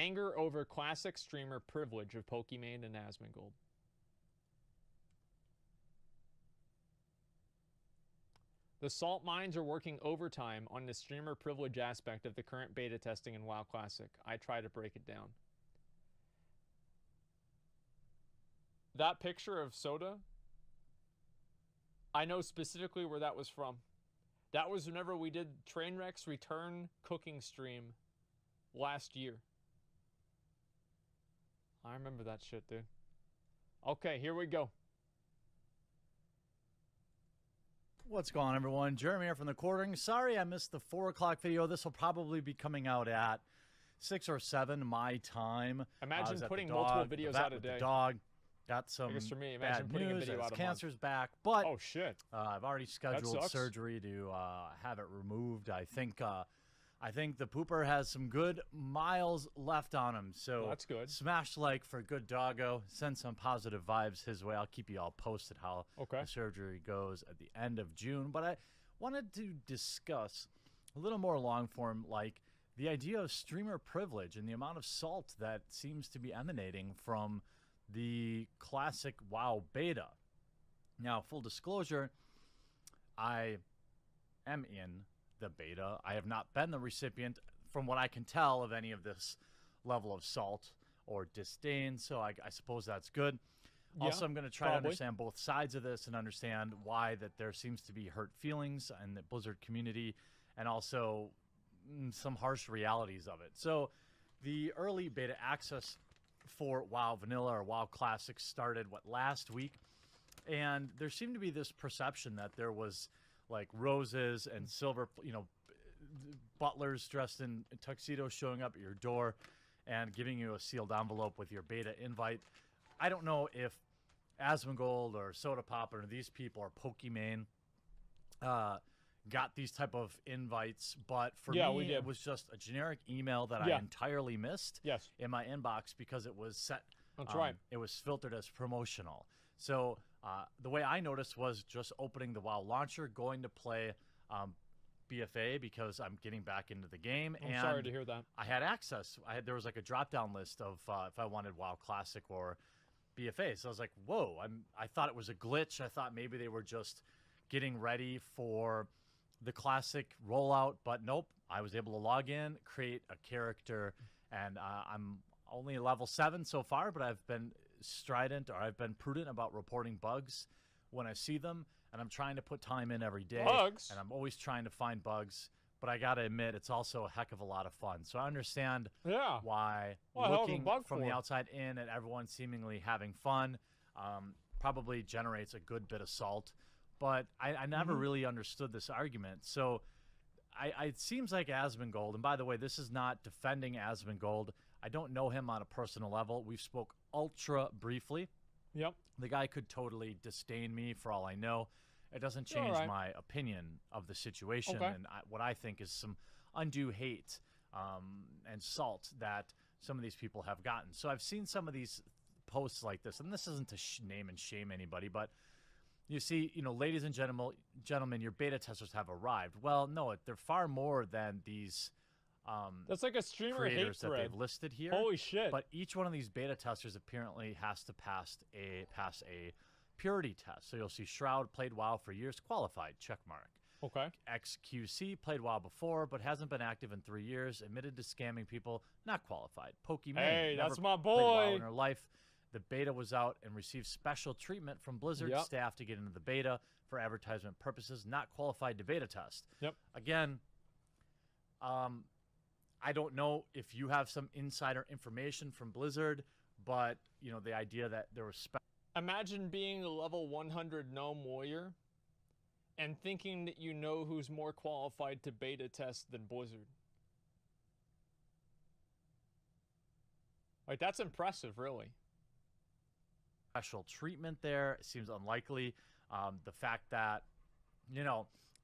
Anger over classic streamer privilege of Pokimane and Asmongold. The salt mines are working overtime on the streamer privilege aspect of the current beta testing in WoW Classic. I try to break it down. That picture of Soda, I know specifically where that was from. That was whenever we did Trainwreck's return cooking stream last year. I remember that shit, dude. Okay, here we go. What's going on, everyone? Jeremy here from the quartering. Sorry I missed the 4 o'clock video. This will probably be coming out at 6 or 7 my time. Imagine putting multiple videos out a day. The dog got some I guess for me, imagine bad putting news. a video out a Cancer's month. back, but oh shit, I've already scheduled surgery to have it removed. I think the pooper has some good miles left on him, so that's good. Smash like for good doggo. Send some positive vibes his way. I'll keep you all posted how the surgery goes at the end of June. But I wanted to discuss a little more long form, like the idea of streamer privilege and the amount of salt that seems to be emanating from the classic WoW beta. Now, full disclosure, I am in the beta. I have not been the recipient, from what I can tell, of any of this level of salt or disdain, so I suppose that's good. Yeah, also, I'm going to try to understand both sides of this and understand why that there seems to be hurt feelings in the Blizzard community, and also some harsh realities of it. So the early beta access for WoW Vanilla or WoW Classic started, last week? And there seemed to be this perception that there was like roses and silver, butlers dressed in tuxedos showing up at your door and giving you a sealed envelope with your beta invite. I don't know if Asmongold or Soda Pop or these people or Pokimane got these type of invites, but for me, it was just a generic email that I entirely missed in my inbox because it was set. That's right. It was filtered as promotional. So the way I noticed was just opening the WoW launcher, going to play BFA because I'm getting back into the game. I'm sorry to hear that. I had access. There was like a drop-down list of if I wanted WoW Classic or BFA. So I was like, whoa, I thought it was a glitch. I thought maybe they were just getting ready for the Classic rollout, but nope. I was able to log in, create a character, and I'm only level 7 so far, but I've been I've been prudent about reporting bugs when I see them, and I'm trying to put time in every day. Bugs? And I'm always trying to find bugs, but I gotta admit, it's also a heck of a lot of fun. So I understand why looking from the outside in at everyone seemingly having fun probably generates a good bit of salt. But I never really understood this argument. So it seems like Asmongold, and by the way, this is not defending Asmongold. I don't know him on a personal level. We've spoke ultra briefly. Yep. The guy could totally disdain me for all I know. It doesn't change my opinion of the situation and what I think is some undue hate and salt that some of these people have gotten. So I've seen some of these posts like this, and this isn't to name and shame anybody, but you see, ladies and gentlemen, your beta testers have arrived. Well, no, they're far more than these that's like a streamer creators hate that thread. they've listed here. Holy shit. But each one of these beta testers apparently has to pass a purity test. So you'll see Shroud played WoW for years, qualified, check mark. Okay. XQC played WoW before, but hasn't been active in 3 years, admitted to scamming people, not qualified. Pokimane, hey, that's my played boy. WoW in her life. The beta was out and received special treatment from Blizzard staff to get into the beta for advertisement purposes, not qualified to beta test. Yep. Again, I don't know if you have some insider information from Blizzard, but, the idea that there was imagine being a level 100 gnome warrior and thinking that you know who's more qualified to beta test than Blizzard. Like, that's impressive, really. Special treatment there. It seems unlikely. The fact that,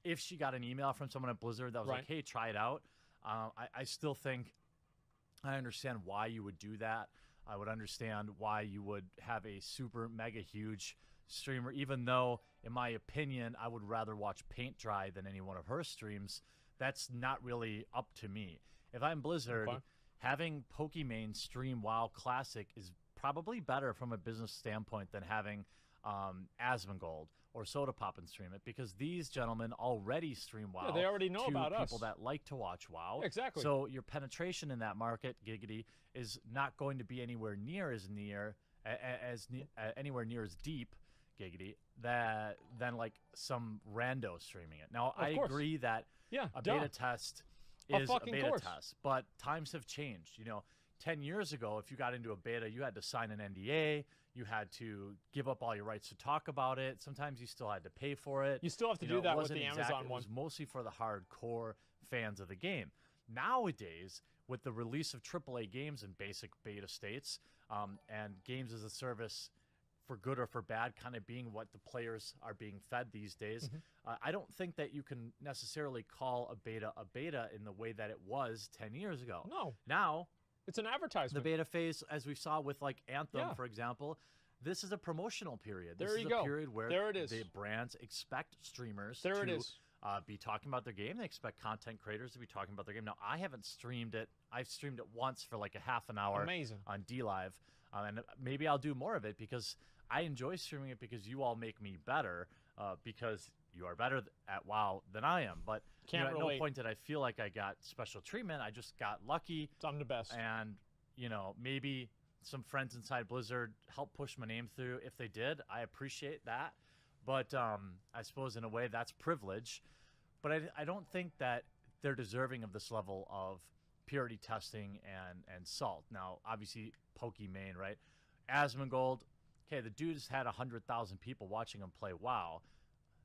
if she got an email from someone at Blizzard that was like, hey, try it out, I still think I understand why you would do that. I would understand why you would have a super mega huge streamer, even though, in my opinion, I would rather watch paint dry than any one of her streams. That's not really up to me. If I'm Blizzard, having Pokimane stream WoW Classic is probably better from a business standpoint than having Asmongold or Soda Pop and stream it, because these gentlemen already stream WoW. Yeah, they already know about us. People that like to watch WoW. Exactly. So your penetration in that market, Giggity, is not going to be anywhere near as deep, Giggity, than like some rando streaming it. Now, I agree that a beta test is a beta test, but times have changed. 10 years ago, if you got into a beta, you had to sign an NDA. You had to give up all your rights to talk about it. Sometimes you still had to pay for it. You still have to do that with the Amazon one. It was mostly for the hardcore fans of the game. Nowadays, with the release of AAA games in basic beta states, and games as a service, for good or for bad, kind of being what the players are being fed these days, I don't think that you can necessarily call a beta in the way that it was 10 years ago. No. Now, it's an advertisement. The beta phase, as we saw with like Anthem, for example, this is a promotional period. This is a period where the brands expect streamers to be talking about their game. They expect content creators to be talking about their game. Now, I haven't streamed it. I've streamed it once for like a half an hour on DLive. And maybe I'll do more of it because I enjoy streaming it because you all make me better because you are better at WoW than I am. But at no point did I feel like I got special treatment. I just got lucky. I'm the best. And, maybe some friends inside Blizzard helped push my name through. If they did, I appreciate that. But I suppose in a way that's privilege. But I don't think that they're deserving of this level of purity testing and salt. Now, obviously, Pokimane, right? Asmongold, okay, the dude's had 100,000 people watching him play WoW.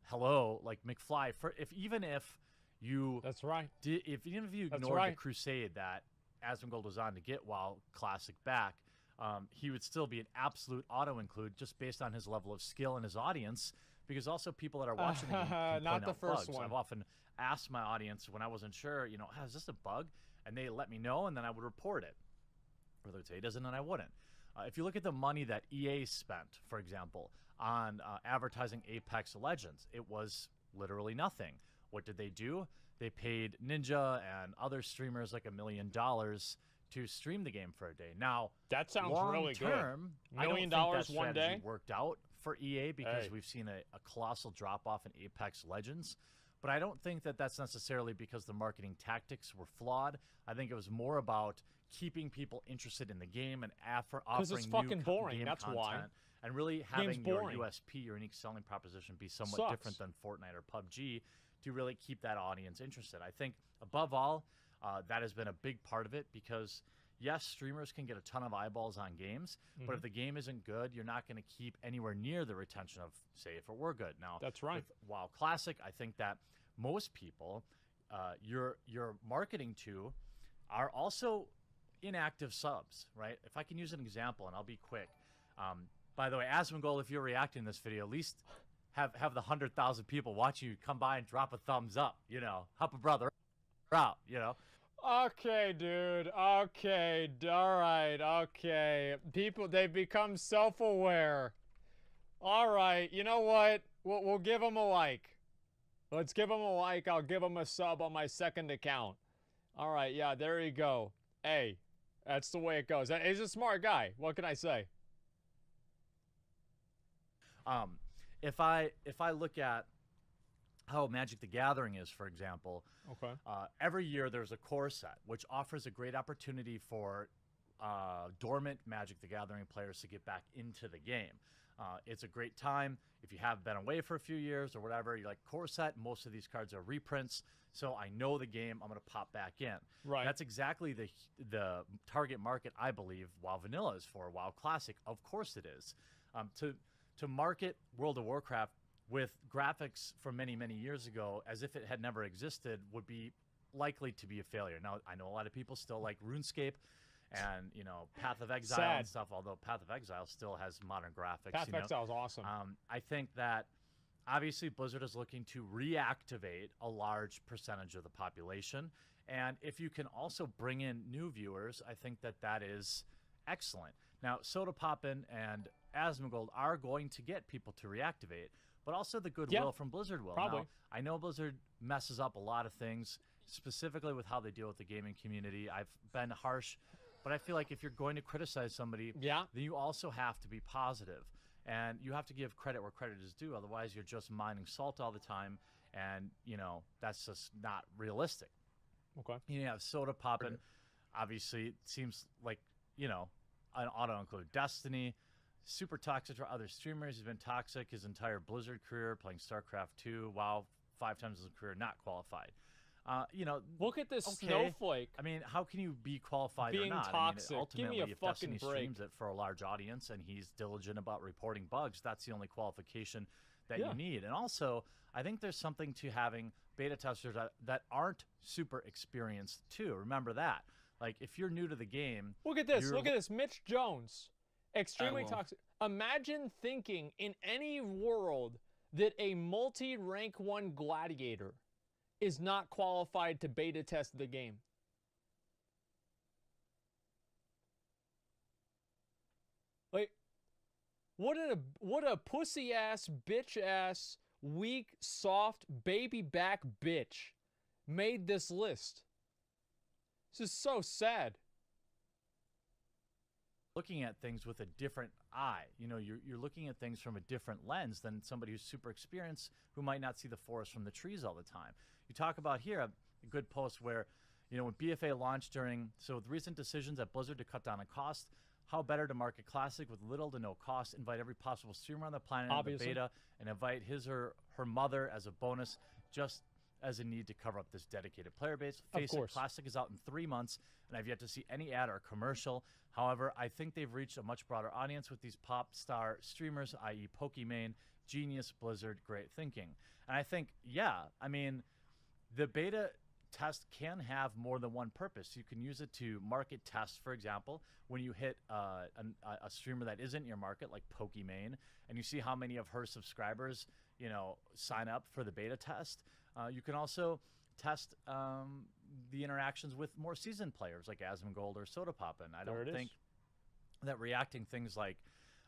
Hello, like McFly. Even if you ignored the crusade that Asmongold was on to get WoW Classic back, he would still be an absolute auto include just based on his level of skill and his audience. Because also people that are watching the game can not point the out first bugs. one. I've often asked my audience when I wasn't sure, is this a bug? And they let me know, and then I would report it. Or they would say it isn't, and I wouldn't. If you look at the money that EA spent, for example, on advertising Apex Legends, it was literally nothing. What did they do? They paid Ninja and other streamers like $1 million to stream the game for a day. Now, that sounds really good. Long-term, $1 million one day worked out for EA because we've seen a colossal drop-off in Apex Legends. But I don't think that that's necessarily because the marketing tactics were flawed. I think it was more about keeping people interested in the game and offering it's fucking new boring. game That's content. Why. And really having your USP, your unique selling proposition, be somewhat different than Fortnite or PUBG to really keep that audience interested. I think, above all, that has been a big part of it because, yes, streamers can get a ton of eyeballs on games, but if the game isn't good, you're not going to keep anywhere near the retention of, say, if it were good. Now, that's right. With WoW Classic, I think that most people you're marketing to are also inactive subs, right? If I can use an example, and I'll be quick. By the way, Asmongold, if you're reacting to this video, at least have the 100,000 people watching you come by and drop a thumbs up, help a brother out, Okay, dude. Okay. All right. Okay. People, they've become self-aware. All right. You know what? We'll give them a like. Let's give them a like. I'll give them a sub on my second account. All right. Yeah, there you go. Hey, that's the way it goes. He's a smart guy. What can I say? If I look at how Magic the Gathering is, for example, every year there's a core set, which offers a great opportunity for dormant Magic the Gathering players to get back into the game. It's a great time if you have been away for a few years or whatever. You're like, core set, most of these cards are reprints, so I know the game, I'm going to pop back in. Right. That's exactly the target market I believe WoW Vanilla is for. WoW Classic, of course it is. To market World of Warcraft with graphics from many, many years ago as if it had never existed would be likely to be a failure. Now, I know a lot of people still like RuneScape and, Path of Exile and stuff, although Path of Exile still has modern graphics. Path of Exile is awesome. I think that obviously Blizzard is looking to reactivate a large percentage of the population. And if you can also bring in new viewers, I think that is excellent. Now, Soda Poppin' and Asmongold are going to get people to reactivate, but also the goodwill from Blizzard will. Probably. Now, I know Blizzard messes up a lot of things. specifically with how they deal with the gaming community. I've been harsh, but I feel like if you're going to criticize somebody, then you also have to be positive. And you have to give credit where credit is due. Otherwise, you're just mining salt all the time. And, you know, that's just not realistic. Okay. You have Soda popping. Obviously, it seems like, you know, an auto-include Destiny. Super toxic for other streamers. He's been toxic his entire Blizzard career, playing StarCraft 2. WoW 5 times his career, not qualified. You know, look at this snowflake. I mean, how can you be qualified being or not? toxic? I mean, ultimately, Give me a if fucking Destiny break. streams it for a large audience and he's diligent about reporting bugs, that's the only qualification that you need. And also, I think there's something to having beta testers that aren't super experienced too. Remember that. Like, if you're new to the game, look at this. Look at this. Mitch Jones, extremely toxic. Imagine thinking in any world that a multi-rank 1 gladiator is not qualified to beta test the game. Like, what a pussy ass, bitch ass, weak, soft, baby back bitch made this list. This is so sad. Looking at things with a different eye. You know, you're looking at things from a different lens than somebody who's super experienced who might not see the forest from the trees all the time. You talk about here a good post where, you know, when BFA launched so with recent decisions at Blizzard to cut down on cost, how better to market Classic with little to no cost, invite every possible streamer on the planet in the beta, and invite his or her mother as a bonus, just as a need to cover up this dedicated player base. Face it, Classic is out in 3 months, and I've yet to see any ad or commercial. However, I think they've reached a much broader audience with these pop star streamers, i.e. Pokimane, genius, Blizzard, great thinking. And I think, I mean, the beta test can have more than one purpose. You can use it to market test, for example, when you hit a streamer that isn't your market, like Pokimane, and you see how many of her subscribers, you know, sign up for the beta test. You can also test the interactions with more seasoned players like Asmongold or Soda Poppin. I don't think that reacting things like,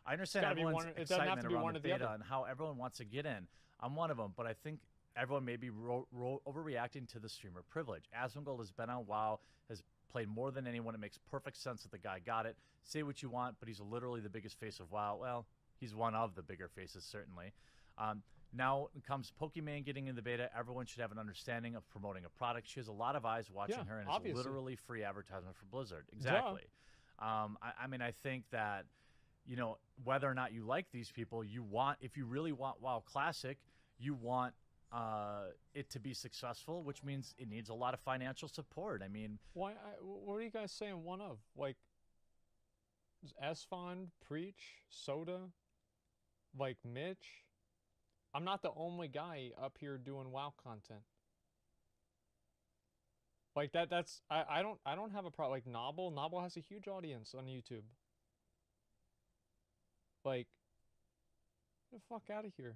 I understand everyone's excitement around the beta and how everyone wants to get in. I'm one of them, but I think everyone may be overreacting to the streamer privilege. Asmongold has been on WoW, has played more than anyone. It makes perfect sense that the guy got it. Say what you want, but he's literally the biggest face of WoW. Well, he's one of the bigger faces, certainly. Now comes Pokimane getting in the beta. Everyone should have an understanding of promoting a product. She has a lot of eyes watching her, and it's literally free advertisement for Blizzard. Exactly. I mean, I think that, you know, whether or not you like these people, if you really want WoW Classic, you want it to be successful, which means it needs a lot of financial support. I mean, what are you guys saying one of? Like, does Asfond, Preach, Soda, like Mitch? I'm not the only guy up here doing WoW content. Like that's I don't have a problem. Like Nobble has a huge audience on YouTube. Like, get the fuck out of here.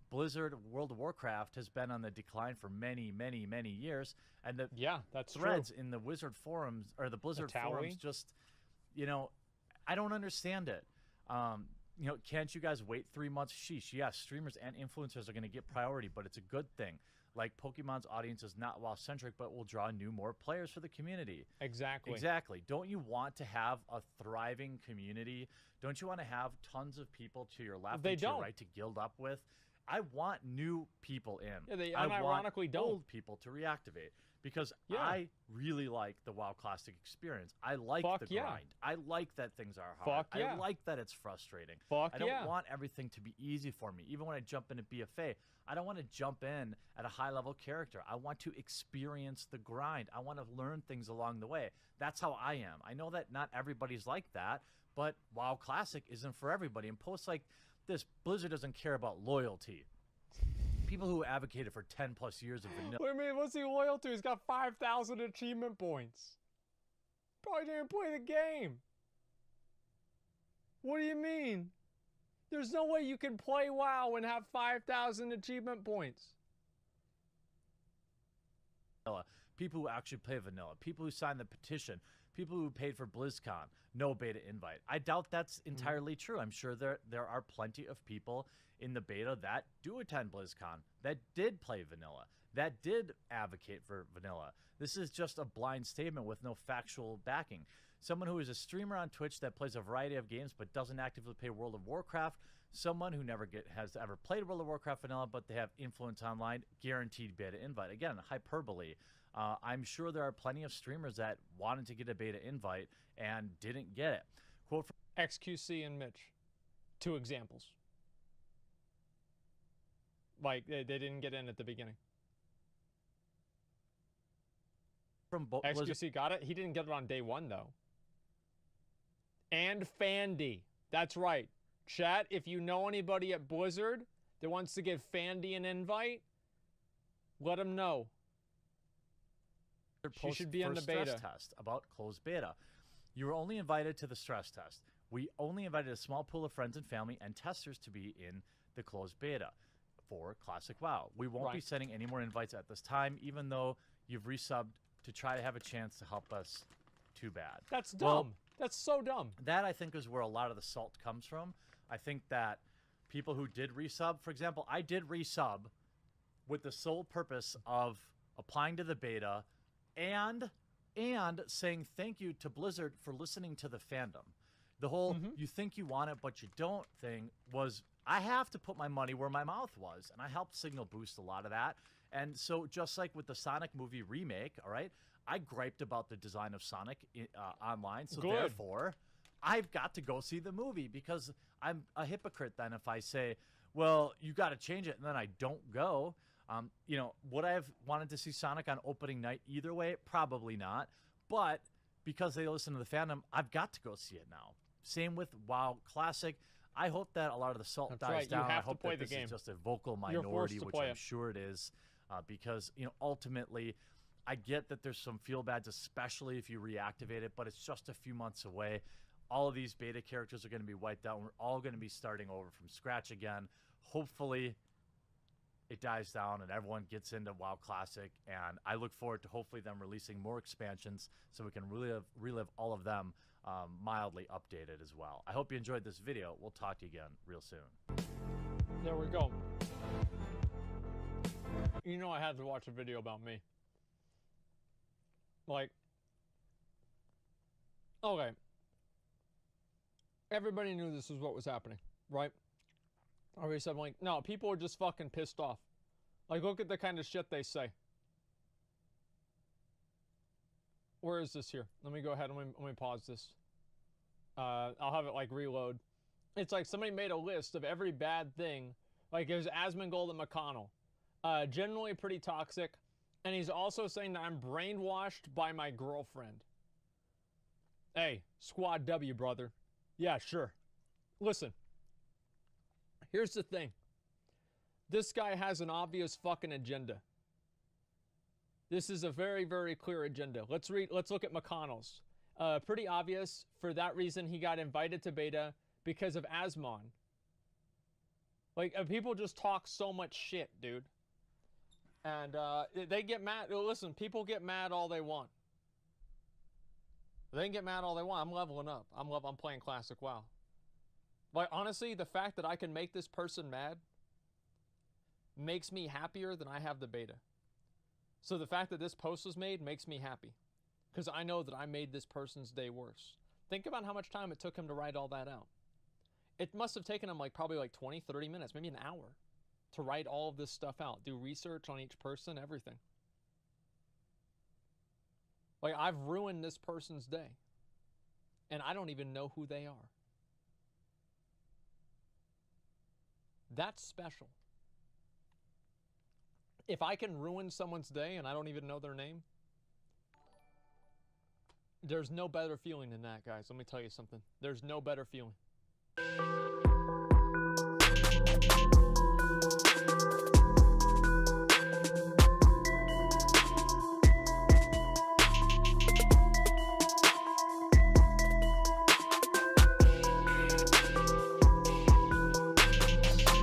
Blizzard World of Warcraft has been on the decline for many, many, many years, and the that's threads in the Wizard forums or the Blizzard forums just, you know, I don't understand it. You know, can't you guys wait 3 months? Sheesh. Yes, streamers and influencers are going to get priority, but it's a good thing. Like, Pokemon's audience is not WoW-centric, but will draw more players for the community. Exactly. Don't you want to have a thriving community? Don't you want to have tons of people to your left and to your right to guild up with? I want new people in. Yeah, they unironically don't. Old people to reactivate. Because I really like the WoW Classic experience. I like the grind. I like that things are hard. I like that it's frustrating. I don't want everything to be easy for me. Even when I jump into BFA, I don't want to jump in at a high-level character. I want to experience the grind. I want to learn things along the way. That's how I am. I know that not everybody's like that, but WoW Classic isn't for everybody. And posts like this, Blizzard doesn't care about loyalty. People who advocated for 10 plus years of vanilla. What do you mean? What's he loyal to? He's got 5,000 achievement points. Probably didn't play the game. What do you mean? There's no way you can play WoW and have 5,000 achievement points. people who actually play vanilla, people who signed the petition, people who paid for BlizzCon, no beta invite. I doubt that's entirely true. I'm sure there are plenty of people in the beta that do attend BlizzCon, that did play vanilla, that did advocate for vanilla. This is just a blind statement with no factual backing. Someone who is a streamer on Twitch that plays a variety of games but doesn't actively play World of Warcraft, someone who has ever played World of Warcraft vanilla but they have influence online, guaranteed beta invite. Again, hyperbole. I'm sure there are plenty of streamers that wanted to get a beta invite and didn't get it. Quote from XQC and Mitch, 2 examples. Like, they didn't get in at the beginning. From XQC got it. He didn't get it on day 1, though. And Fandy. That's right. Chat, if you know anybody at Blizzard that wants to give Fandy an invite, let him know. She should be in the beta. Stress test about closed beta. You were only invited to the stress test. We only invited a small pool of friends and family and testers to be in the closed beta for Classic WoW. We won't be sending any more invites at this time, even though you've resubbed to try to have a chance to help us. Too bad. That's dumb. Well, that's so dumb. That, I think, is where a lot of the salt comes from. I think that people who did resub, for example, I did resub with the sole purpose of applying to the beta and saying thank you to Blizzard for listening to the fandom. The whole you think you want it but you don't thing was, I have to put my money where my mouth was, and I helped signal boost a lot of that. And so just like with the Sonic movie remake, all right, I griped about the design of Sonic online, so therefore I've got to go see the movie, because I'm a hypocrite then if I say, well, you got to change it, and then I don't go. You know, would I have wanted to see Sonic on opening night either way? Probably not. But because they listen to the fandom, I've got to go see it now. Same with WoW Classic. I hope that a lot of the salt dies down. I hope that this is just a vocal minority, which I'm sure it is, because, you know, ultimately, I get that there's some feel bads, especially if you reactivate it, but it's just a few months away. All of these beta characters are going to be wiped out, and we're all going to be starting over from scratch again. Hopefully, it dies down and everyone gets into WoW Classic, and I look forward to hopefully them releasing more expansions so we can relive all of them mildly updated as well. I hope you enjoyed this video. We'll talk to you again real soon. There we go. You know I had to watch a video about me. Like, okay. Everybody knew this was what was happening, right? Obviously, I'm like, no, people are just fucking pissed off. Like, look at the kind of shit they say. Where is this here? Let me go ahead and let me pause this. I'll have it, like, reload. It's like somebody made a list of every bad thing. Like, there's Asmongold and McConnell. Generally pretty toxic. And he's also saying that I'm brainwashed by my girlfriend. Hey, Squad W, brother. Yeah, sure. Listen. Here's the thing. This guy has an obvious fucking agenda. This is a very, very clear agenda. Let's look at McConnell's. Pretty obvious. For that reason, he got invited to beta because of Asmon. Like, people just talk so much shit, dude. And they get mad. Listen, people get mad all they want. They can get mad all they want. I'm leveling up. I'm playing Classic WoW. Like, honestly, the fact that I can make this person mad makes me happier than I have the beta. So the fact that this post was made makes me happy. Because I know that I made this person's day worse. Think about how much time it took him to write all that out. It must have taken him probably 20, 30 minutes, maybe an hour, to write all of this stuff out. Do research on each person, everything. Like, I've ruined this person's day. And I don't even know who they are. That's special. If I can ruin someone's day and I don't even know their name, there's no better feeling than that, guys. Let me tell you something. There's no better feeling.